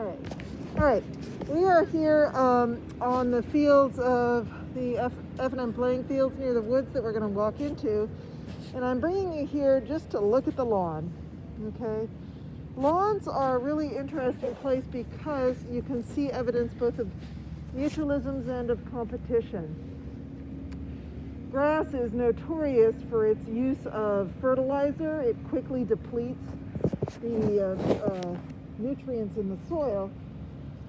All right. We are here on the fields of the F&M playing fields near the woods that we're going to walk into. And I'm bringing you here just to look at the lawn, okay? Lawns are a really interesting place because you can see evidence both of mutualisms and of competition. Grass is notorious for its use of fertilizer. It quickly depletes the nutrients in the soil.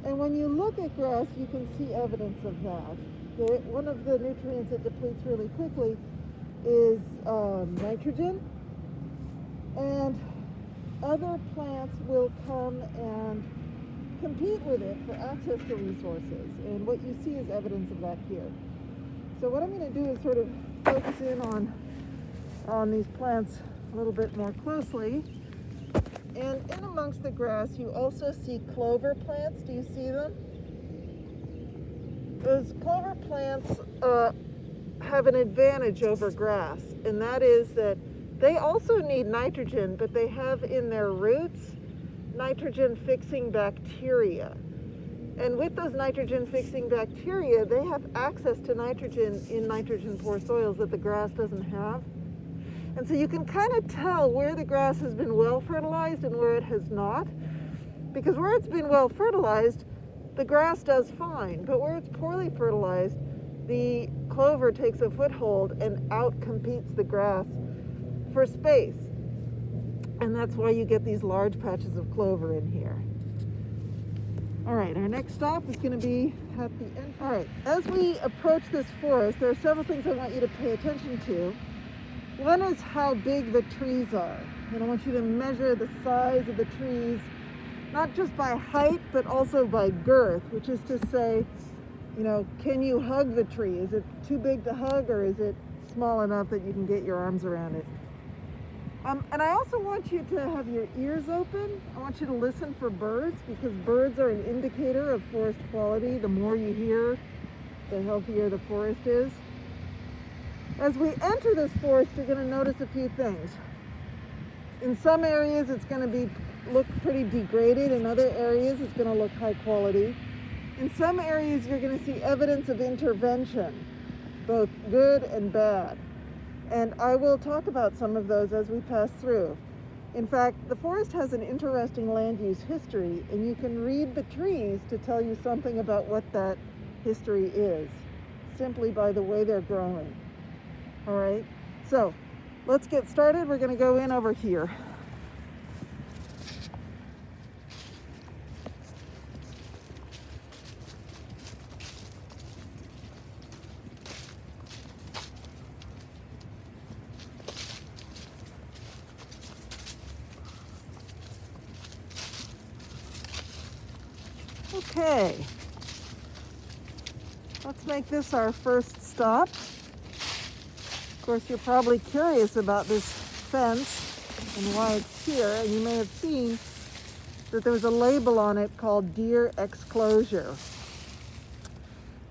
And when you look at grass, you can see evidence of that. One of the nutrients it depletes really quickly is nitrogen. And other plants will come and compete with it for access to resources. And what you see is evidence of that here. So what I'm going to do is sort of focus in on these plants a little bit more closely. And in amongst the grass, you also see clover plants. Do you see them? Those clover plants have an advantage over grass, and that is that they also need nitrogen, but they have in their roots nitrogen-fixing bacteria. And with those nitrogen-fixing bacteria, they have access to nitrogen in nitrogen-poor soils that the grass doesn't have. And so you can kind of tell where the grass has been well fertilized and where it has not. Because where it's been well fertilized, the grass does fine. But where it's poorly fertilized, the clover takes a foothold and outcompetes the grass for space. And that's why you get these large patches of clover in here. All right, our next stop is going to be at the end. All right, as we approach this forest, there are several things I want you to pay attention to. One is how big the trees are. And I want you to measure the size of the trees, not just by height, but also by girth, which is to say, you know, can you hug the tree? Is it too big to hug, or is it small enough that you can get your arms around it? And I also want you to have your ears open. I want you to listen for birds, because birds are an indicator of forest quality. The more you hear, the healthier the forest is. As we enter this forest, you're going to notice a few things. In some areas, it's going to look pretty degraded. In other areas, it's going to look high quality. In some areas, you're going to see evidence of intervention, both good and bad. And I will talk about some of those as we pass through. In fact, the forest has an interesting land use history, and you can read the trees to tell you something about what that history is, simply by the way they're growing. All right, so let's get started. We're going to go in over here. Okay, let's make this our first stop. Of course, you're probably curious about this fence and why it's here, and you may have seen that there was a label on it called Deer Exclosure.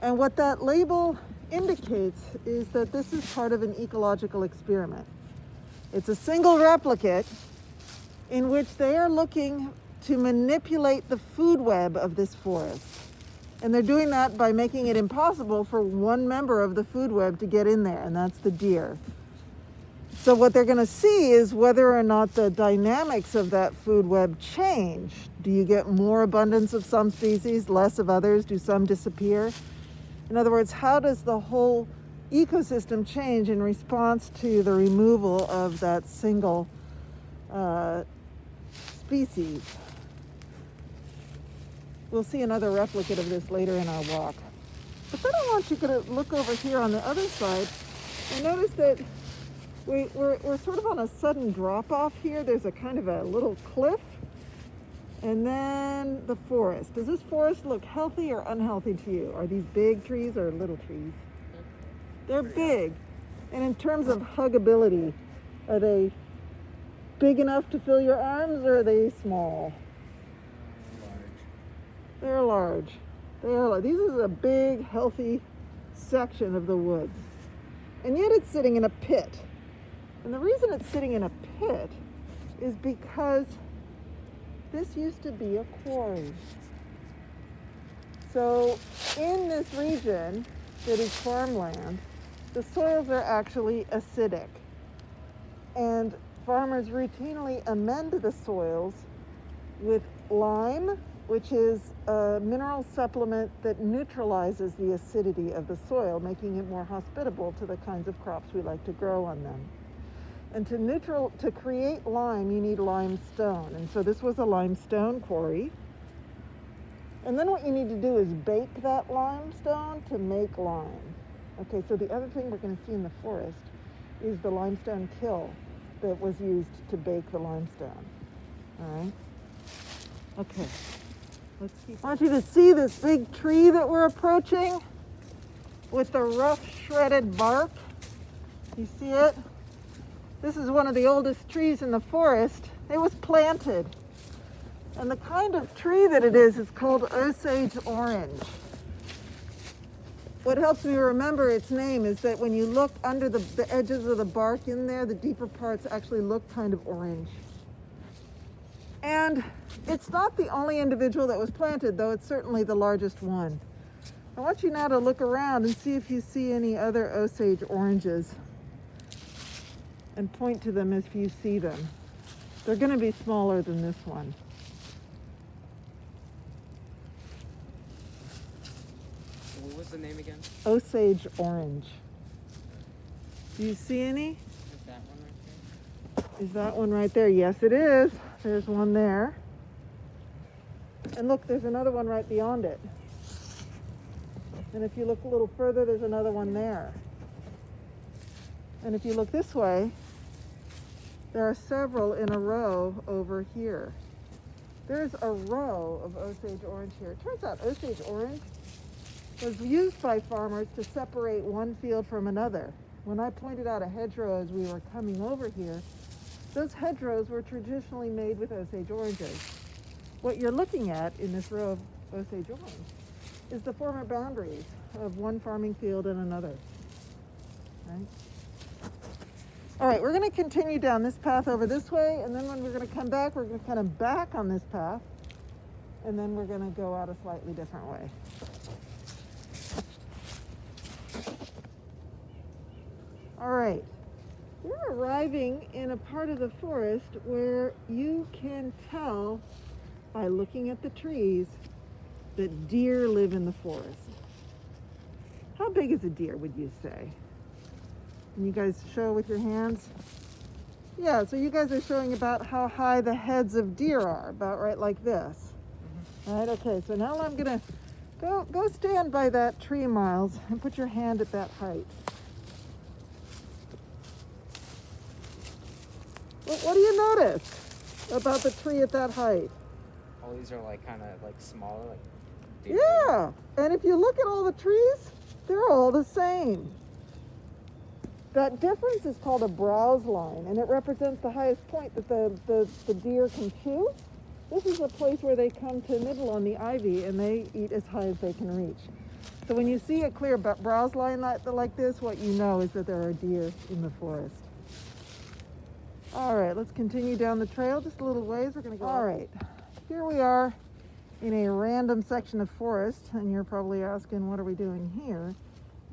And what that label indicates is that this is part of an ecological experiment. It's a single replicate in which they are looking to manipulate the food web of this forest. And they're doing that by making it impossible for one member of the food web to get in there, and that's the deer. So what they're going to see is whether or not the dynamics of that food web change. Do you get more abundance of some species, less of others? Do some disappear? In other words, how does the whole ecosystem change in response to the removal of that single species? We'll see another replicate of this later in our walk. But then I want you to look over here on the other side and notice that we're sort of on a sudden drop-off here. There's a kind of a little cliff, and then the forest. Does this forest look healthy or unhealthy to you? Are these big trees or little trees? They're big. And in terms of huggability, are they big enough to fill your arms, or are they small? They're large. They are large. This is a big, healthy section of the woods. And yet it's sitting in a pit. And the reason it's sitting in a pit is because this used to be a quarry. So in this region that is farmland, the soils are actually acidic. And farmers routinely amend the soils with lime, which is a mineral supplement that neutralizes the acidity of the soil, making it more hospitable to the kinds of crops we like to grow on them. And to create lime, you need limestone. And so this was a limestone quarry. And then what you need to do is bake that limestone to make lime. Okay, so the other thing we're going to see in the forest is the limestone kiln that was used to bake the limestone. All right? Okay. I want you to see this big tree that we're approaching with the rough shredded bark. You see it? This is one of the oldest trees in the forest. It was planted. And the kind of tree that it is called Osage Orange. What helps me remember its name is that when you look under the edges of the bark in there, the deeper parts actually look kind of orange. And it's not the only individual that was planted, though it's certainly the largest one. I want you now to look around and see if you see any other Osage oranges and point to them if you see them. They're going to be smaller than this one. What was the name again? Osage Orange. Do you see any? Is that one right there? Is that one right there? Yes, it is. There's one there. And look, there's another one right beyond it. And if you look a little further, there's another one there. And if you look this way, there are several in a row over here. There's a row of Osage Orange here. It turns out Osage Orange was used by farmers to separate one field from another. When I pointed out a hedgerow as we were coming over here, those hedgerows were traditionally made with Osage oranges. What you're looking at in this row of Osage Orange is the former boundaries of one farming field and another. Right? All right, we're going to continue down this path over this way, and then when we're going to come back, we're going to come back on this path, and then we're going to go out a slightly different way. All right, we're arriving in a part of the forest where you can tell by looking at the trees that deer live in the forest. How big is a deer, would you say? Can you guys show with your hands? Yeah, so you guys are showing about how high the heads of deer are, about right like this. All right, okay, so now I'm gonna go stand by that tree, Miles, and put your hand at that height. Well, what do you notice about the tree at that height? All these are like kind of like smaller, like deer. Yeah, and if you look at all the trees, they're all the same. That difference is called a browse line, and it represents the highest point that the deer can chew. This is a place where they come to nibble on the ivy, and they eat as high as they can reach. So when you see a clear browse line like this, what you know is that there are deer in the forest. All right, let's continue down the trail just a little ways. We're going to go. All right, here we are in a random section of forest, and you're probably asking, what are we doing here?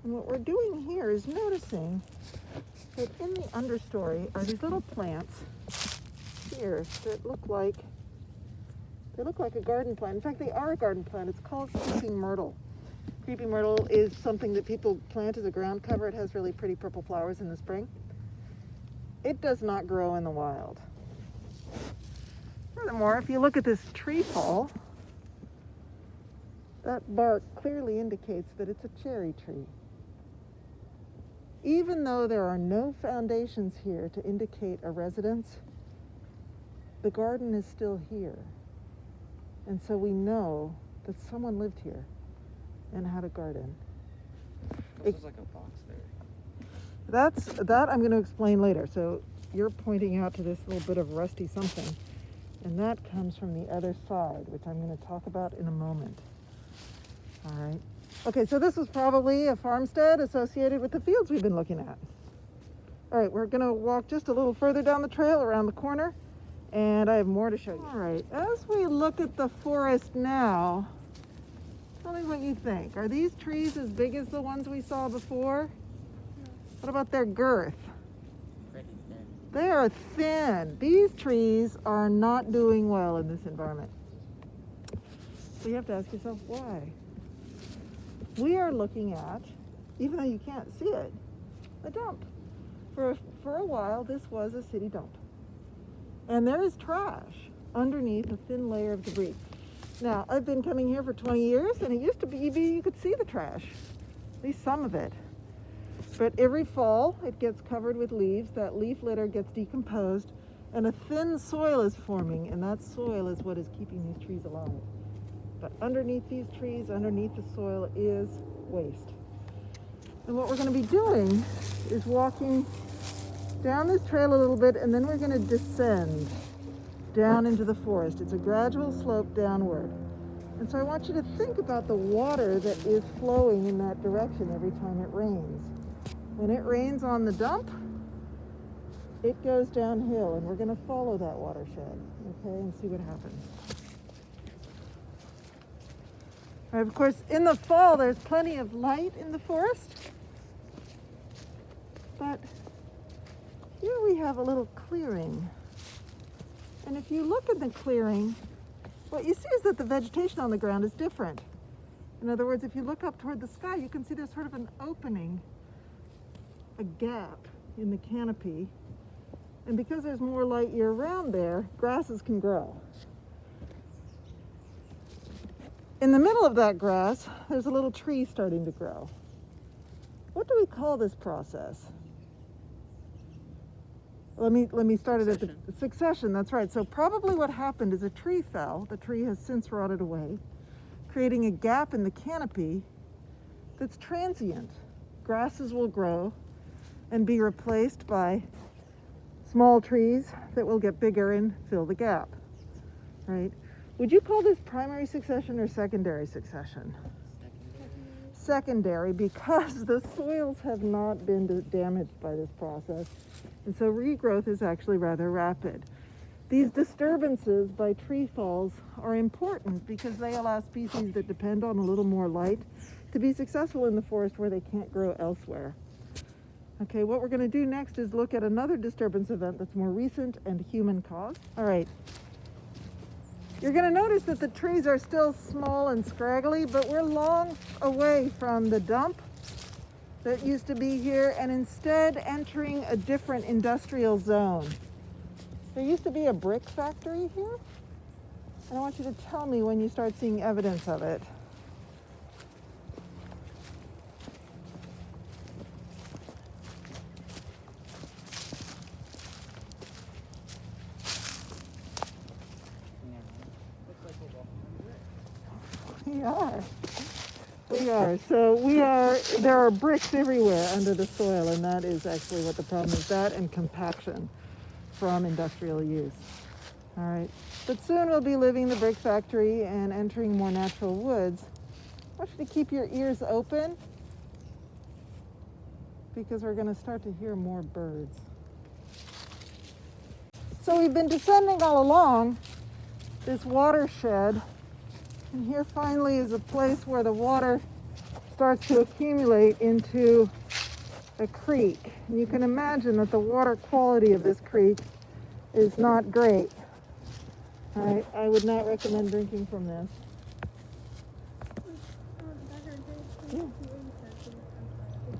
And what we're doing here is noticing that in the understory are these little plants here that look like a garden plant. In fact, they are a garden plant. It's called creeping myrtle. Creeping myrtle is something that people plant as a ground cover. It has really pretty purple flowers in the spring. It does not grow in the wild. Furthermore, if you look at this tree fall, that bark clearly indicates that it's a cherry tree. Even though there are no foundations here to indicate a residence, the garden is still here. And so we know that someone lived here and had a garden. This is like a box there. That I'm going to explain later. So you're pointing out to this little bit of rusty something, and that comes from the other side, which I'm going to talk about in a moment. All right. Okay, so this was probably a farmstead associated with the fields we've been looking at. All right, we're going to walk just a little further down the trail around the corner, and I have more to show you. All right, as we look at the forest now, Tell me what you think. Are these trees as big as the ones we saw before? No. What about their girth? Pretty thin. They are thin. These trees are not doing well in this environment. So you have to ask yourself why. We are looking at, even though you can't see it, a dump. For a while, this was a city dump. And there is trash underneath a thin layer of debris. Now, I've been coming here for 20 years, and it used to be you could see the trash, at least some of it. But every fall, it gets covered with leaves. That leaf litter gets decomposed, and a thin soil is forming, and that soil is what is keeping these trees alive. But underneath these trees, underneath the soil, is waste. And what we're going to be doing is walking down this trail a little bit, and then we're going to descend down into the forest. It's a gradual slope downward. And so I want you to think about the water that is flowing in that direction every time it rains. When it rains on the dump, it goes downhill, and we're going to follow that watershed, okay, and see what happens. All right, of course, in the fall, there's plenty of light in the forest, but here we have a little clearing. And if you look at the clearing, what you see is that the vegetation on the ground is different. In other words, if you look up toward the sky, you can see there's sort of an opening, a gap in the canopy. And because there's more light year-round there, grasses can grow. In the middle of that grass, there's a little tree starting to grow. What do we call this process? Let me start it at the succession. That's right. So probably what happened is a tree fell. The tree has since rotted away, creating a gap in the canopy that's transient. Grasses will grow and be replaced by small trees that will get bigger and fill the gap, right? Would you call this primary succession or secondary succession? Secondary, because the soils have not been damaged by this process, and so regrowth is actually rather rapid. These disturbances by tree falls are important because they allow species that depend on a little more light to be successful in the forest where they can't grow elsewhere. Okay, what we're going to do next is look at another disturbance event that's more recent and human caused. All right. You're going to notice that the trees are still small and scraggly, but we're long away from the dump that used to be here and instead entering a different industrial zone. There used to be a brick factory here, and I want you to tell me when you start seeing evidence of it. We are. So there are bricks everywhere under the soil, and that is actually what the problem is, that and compaction from industrial use. All right. But soon we'll be leaving the brick factory and entering more natural woods. I want you to keep your ears open because we're going to start to hear more birds. So we've been descending all along this watershed. And here finally is a place where the water starts to accumulate into a creek. And you can imagine that the water quality of this creek is not great. I would not recommend drinking from this.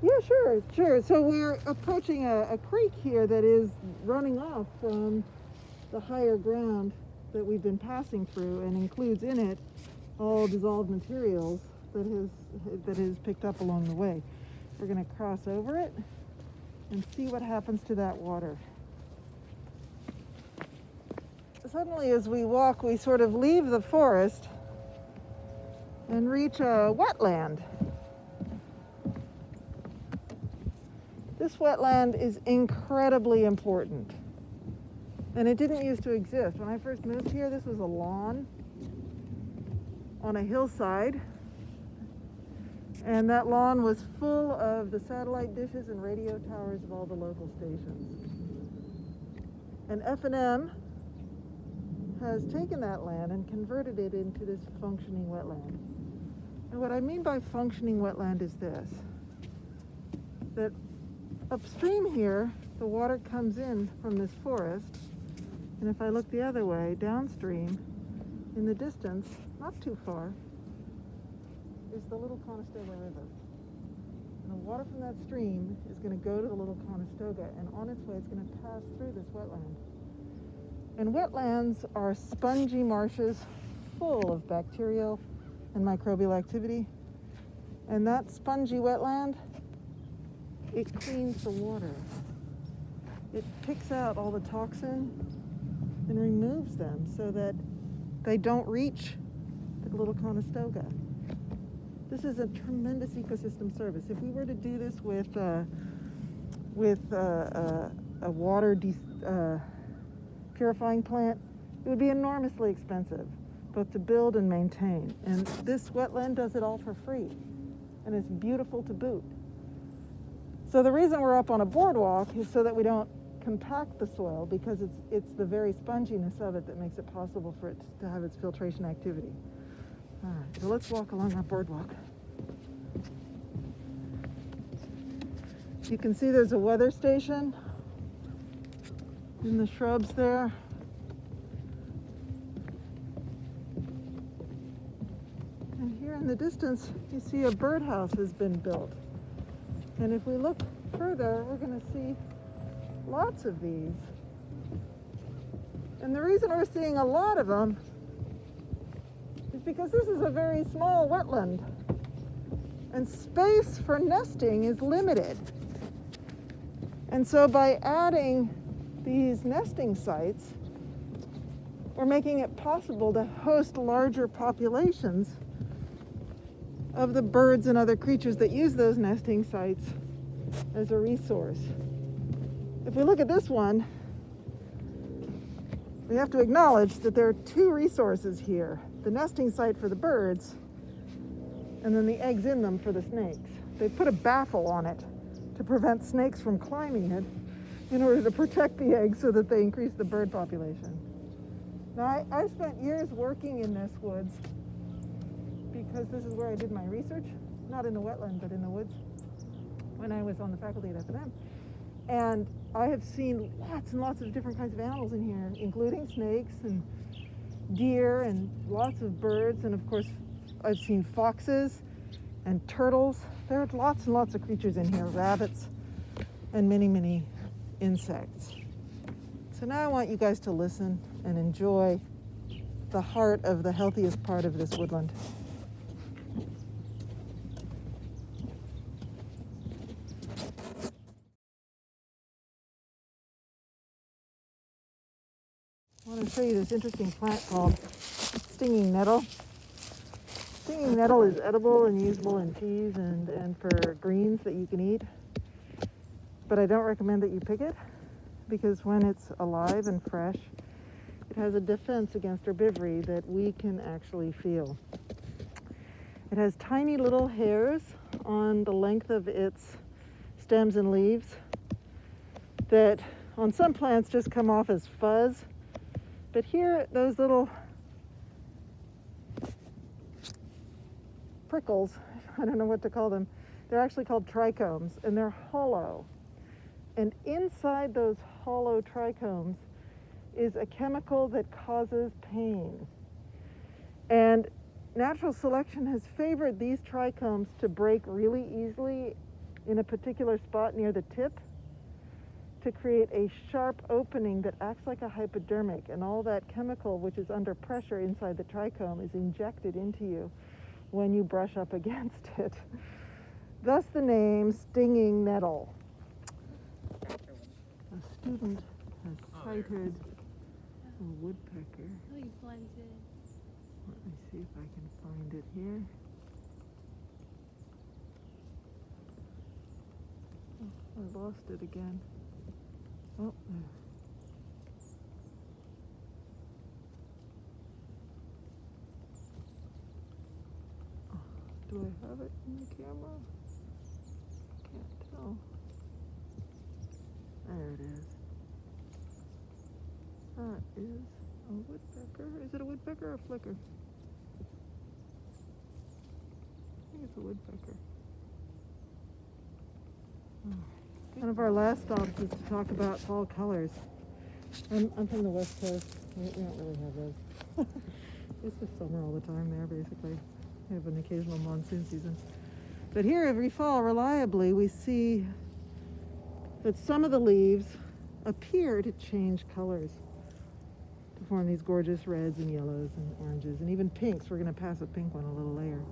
Yeah, sure. So we're approaching a creek here that is running off from the higher ground that we've been passing through and includes in it all dissolved materials that is picked up along the way. We're going to cross over it and see what happens to that water. Suddenly as we walk, we sort of leave the forest and reach a wetland. This wetland is incredibly important, and it didn't used to exist. When I first moved here, this was a lawn on a hillside, and that lawn was full of the satellite dishes and radio towers of all the local stations. And F&M has taken that land and converted it into this functioning wetland. And what I mean by functioning wetland is this, that upstream here, the water comes in from this forest, and if I look the other way, downstream, in the distance, not too far, is the Little Conestoga River. And the water from that stream is going to go to the Little Conestoga, and on its way it's going to pass through this wetland. And wetlands are spongy marshes full of bacterial and microbial activity. And that spongy wetland, it cleans the water. It picks out all the toxin and removes them so that they don't reach the Little Conestoga. This is a tremendous ecosystem service. If we were to do this with a water purifying plant, it would be enormously expensive, both to build and maintain. And this wetland does it all for free, and it's beautiful to boot. So the reason we're up on a boardwalk is so that we don't compact the soil, because it's the very sponginess of it that makes it possible for it to have its filtration activity. All right, so let's walk along our boardwalk. You can see there's a weather station in the shrubs there. And here in the distance, you see a birdhouse has been built. And if we look further, we're going to see lots of these. And the reason we're seeing a lot of them is because this is a very small wetland, and space for nesting is limited. And so by adding these nesting sites, we're making it possible to host larger populations of the birds and other creatures that use those nesting sites as a resource. If we look at this one, we have to acknowledge that there are two resources here: the nesting site for the birds, and then the eggs in them for the snakes. They put a baffle on it to prevent snakes from climbing it in order to protect the eggs so that they increase the bird population. Now, I spent years working in this woods because this is where I did my research, not in the wetland, but in the woods, when I was on the faculty at F&M. And I have seen lots and lots of different kinds of animals in here, including snakes and deer and lots of birds. And of course, I've seen foxes and turtles. There are lots and lots of creatures in here, rabbits, and many, many insects. So now I want you guys to listen and enjoy the heart of the healthiest part of this woodland. I want to show you this interesting plant called stinging nettle. Stinging nettle is edible and usable in teas and for greens that you can eat. But I don't recommend that you pick it, because when it's alive and fresh, it has a defense against herbivory that we can actually feel. It has tiny little hairs on the length of its stems and leaves that on some plants just come off as fuzz. But here, those little prickles, I don't know what to call them, they're actually called trichomes, and they're hollow. And inside those hollow trichomes is a chemical that causes pain. And natural selection has favored these trichomes to break really easily in a particular spot near the tip to create a sharp opening that acts like a hypodermic, and all that chemical, which is under pressure inside the trichome, is injected into you when you brush up against it. Thus the name stinging nettle. A student has sighted a woodpecker. Oh, you planted. Let me see if I can find it here. Oh, I lost it again. Oh, there. Do I have it in the camera? Can't tell. There it is. That is a woodpecker. Is it a woodpecker or a flicker? There's a woodpecker. One of our last stops is to talk about fall colors. I'm from the West Coast. We don't really have those. It's just summer all the time there, basically. We have an occasional monsoon season. But here, every fall, reliably, we see that some of the leaves appear to change colors to form these gorgeous reds and yellows and oranges and even pinks. We're going to pass a pink one a little later.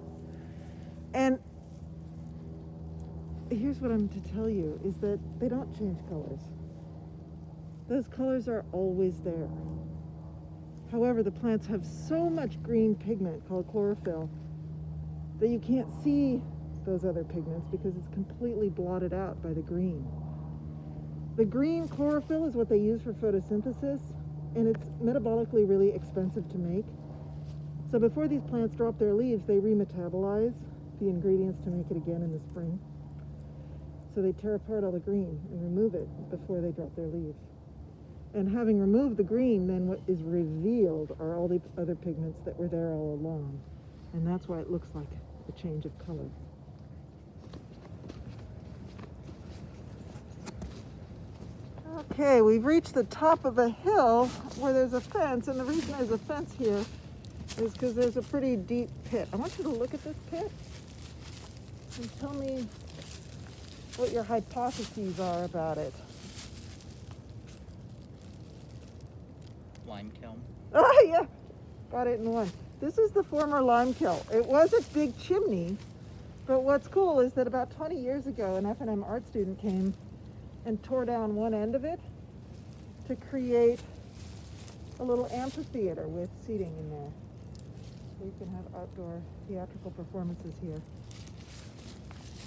And here's what I'm to tell you, is that they don't change colors. Those colors are always there. However, the plants have so much green pigment called chlorophyll that you can't see those other pigments because it's completely blotted out by the green. The green chlorophyll is what they use for photosynthesis, and it's metabolically really expensive to make. So before these plants drop their leaves, they remetabolize the ingredients to make it again in the spring. So they tear apart all the green and remove it before they drop their leaves. And having removed the green, then what is revealed are all the other pigments that were there all along. And that's why it looks like a change of color. Okay, we've reached the top of a hill where there's a fence, and the reason there's a fence here is because there's a pretty deep pit. I want you to look at this pit and tell me what your hypotheses are about it. Lime kiln. Oh, yeah, got it in one. This is the former lime kiln. It was a big chimney, but what's cool is that about 20 years ago, an F&M art student came and tore down one end of it to create a little amphitheater with seating in there. So you can have outdoor theatrical performances here.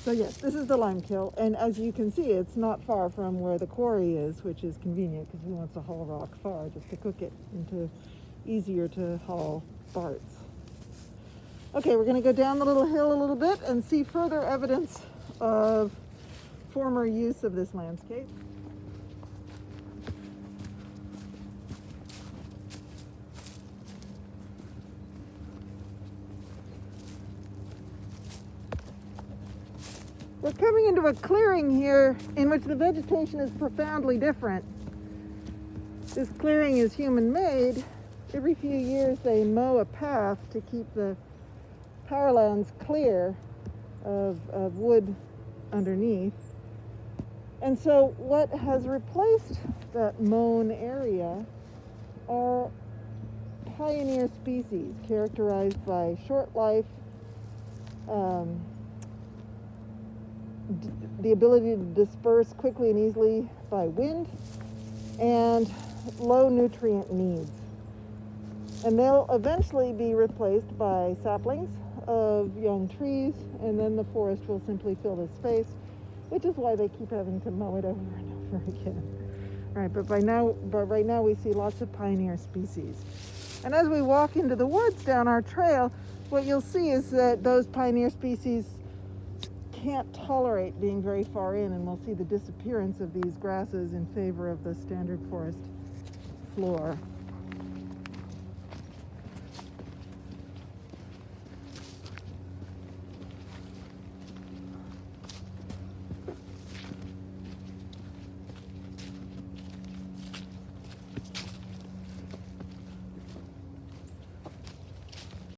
So yes, this is the lime kiln, and as you can see, it's not far from where the quarry is, which is convenient because who wants to haul rock far just to cook it into easier to haul barts. Okay, we're going to go down the little hill a little bit and see further evidence of former use of this landscape. We're coming into a clearing here in which the vegetation is profoundly different. This clearing is human-made. Every few years they mow a path to keep the powerlands clear of wood underneath. And so what has replaced that mown area are pioneer species characterized by short life, the ability to disperse quickly and easily by wind, and low nutrient needs. And they'll eventually be replaced by saplings of young trees, and then the forest will simply fill this space, which is why they keep having to mow it over and over again. All right, but right now we see lots of pioneer species. And as we walk into the woods down our trail, what you'll see is that those pioneer species can't tolerate being very far in, and we'll see the disappearance of these grasses in favor of the standard forest floor.